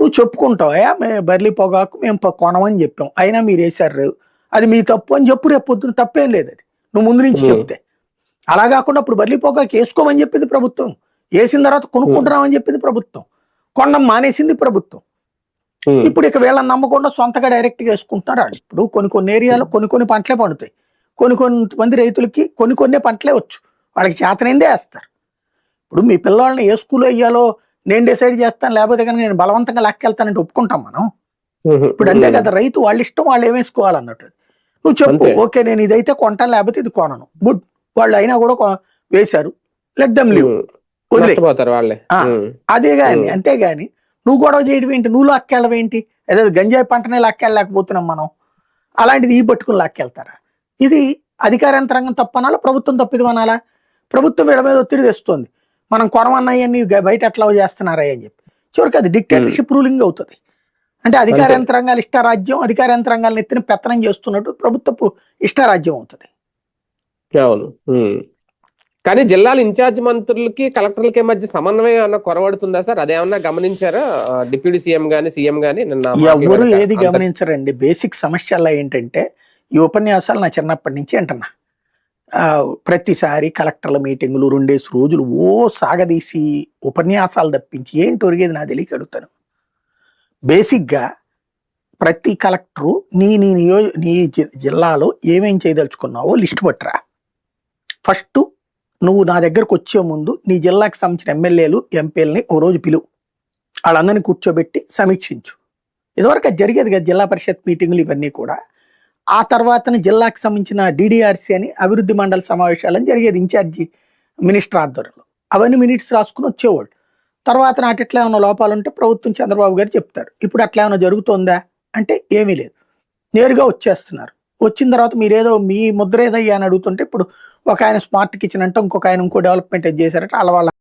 నువ్వు చెప్పుకుంటావు, మేము బర్లీ పొగాకు మేము కొనమని చెప్పాం, అయినా మీరు వేసారు, అది మీ తప్పు అని చెప్పు. రేపు పొద్దున తప్పేం లేదు, అది నువ్వు ముందు నుంచి చెప్తే. అలా కాకుండా ఇప్పుడు బర్లీ పొగాకు వేసుకోమని చెప్పింది ప్రభుత్వం, వేసిన తర్వాత కొనుక్కుంటున్నామని చెప్పింది ప్రభుత్వం, కొనడం మానేసింది ప్రభుత్వం. ఇప్పుడు ఇక వీళ్ళని నమ్మకుండా సొంతగా డైరెక్ట్గా వేసుకుంటున్నారు. ఇప్పుడు కొన్ని ఏరియాలో కొన్ని పంటలే పండుతాయి, కొంతమంది రైతులకి కొన్ని పంటలే వచ్చు, వాళ్ళకి చేతనైందే వేస్తారు. ఇప్పుడు మీ పిల్లల్ని ఏ స్కూల్లో వేయాలో నేను డిసైడ్ చేస్తాను, లేకపోతే కనుక నేను బలవంతంగా లాక్కెళ్తానంటే ఒప్పుకుంటాం మనం. ఇప్పుడు అంతే కదా, రైతు వాళ్ళ ఇష్టం, వాళ్ళు ఏమేసుకోవాలన్నట్టు. నువ్వు చెప్పు, ఓకే నేను ఇదైతే కొంటాను లేకపోతే ఇది కొనను, గుడ్. వాళ్ళు అయినా కూడా వేశారు, లెట్ దెమ్ లీవ్, వదిలే. అదే గాని, అంతేగాని నువ్వు గొడవ చేయడం ఏంటి, నువ్వు లాక్కెళ్ళవేంటి? అదే గంజాయి పంటనే లాక్కెళ్ళలేకపోతున్నాం మనం, అలాంటిది ఈ పట్టుకుని లాక్కెళ్తారా? ఇది అధికార యంత్రాంగం తప్పనాలా, ప్రభుత్వం తప్పిది అనాలా? ప్రభుత్వం వీళ్ళ మీద ఒత్తిడి తెస్తుంది, మనం కొనమన్నాయని బయట ఎట్లా చేస్తున్నారా అని చెప్పి. చివరికి అది డిక్టేటర్షిప్ రూలింగ్ అవుతుంది. అంటే అధికార యంత్రాంగాలు ఇష్టారాజ్యం, అధికార యంత్రాంగాలను ఎత్తిన పెత్తనం చేస్తున్నట్టు ప్రభుత్వపు ఇష్టారాజ్యం అవుతుంది. కానీ జిల్లాల ఇన్ఛార్జ్ మంత్రులకి కలెక్టర్లకి మధ్య సమన్వయం అన్న కొరవడుతుందా సార్? అదేమన్నా గమనించారా డిప్యూటీ సీఎం గానీ సీఎం గానీ? ఎవరు ఏది గమనించరండి. బేసిక్ సమస్యల్లో ఏంటంటే, ఈ ఉపన్యాసాలు నా చిన్నప్పటి నుంచి అంటున్నా, ప్రతిసారి కలెక్టర్ల మీటింగులు 2 రోజులు సాగదీసి ఉపన్యాసాలు తప్పించి ఏంటి ఒరిగేది నా తెలియక అడుగుతాను. బేసిక్గా ప్రతి కలెక్టరు నీ జిల్లాలో ఏమేం చేయదలుచుకున్నావో లిస్ట్ పట్టురా. ఫస్ట్ నువ్వు నా దగ్గరకు వచ్చే ముందు నీ జిల్లాకి సంబంధించిన ఎమ్మెల్యేలు ఎంపీలని ఓ రోజు పిలువు, వాళ్ళందరినీ కూర్చోబెట్టి సమీక్షించు. ఇదివరకు అది జరిగేది కదా జిల్లా పరిషత్ మీటింగులు ఇవన్నీ కూడా. ఆ తర్వాత జిల్లాకి సంబంధించిన డిడిఆర్సీ అని అభివృద్ధి మండలి సమావేశాలని జరిగేది ఇన్ఛార్జి మినిస్టర్ ఆధ్వర్యంలో. అవన్నీ మినిట్స్ రాసుకుని వచ్చేవాళ్ళు. తర్వాత నాటి ఎట్లా ఏమైనా లోపాలు ఉంటే ప్రభుత్వం చంద్రబాబు గారు చెప్తారు. ఇప్పుడు అట్లా ఏమైనా జరుగుతుందా అంటే ఏమీ లేదు, నేరుగా వచ్చేస్తున్నారు. వచ్చిన తర్వాత మీరేదో మీ ముద్ర ఏదయ్యా అని అడుగుతుంటే, ఇప్పుడు ఒక ఆయన స్మార్ట్ కిచెన్ అంటే, ఇంకొక ఆయన ఇంకో డెవలప్మెంట్ చేశారంటే వాళ్ళ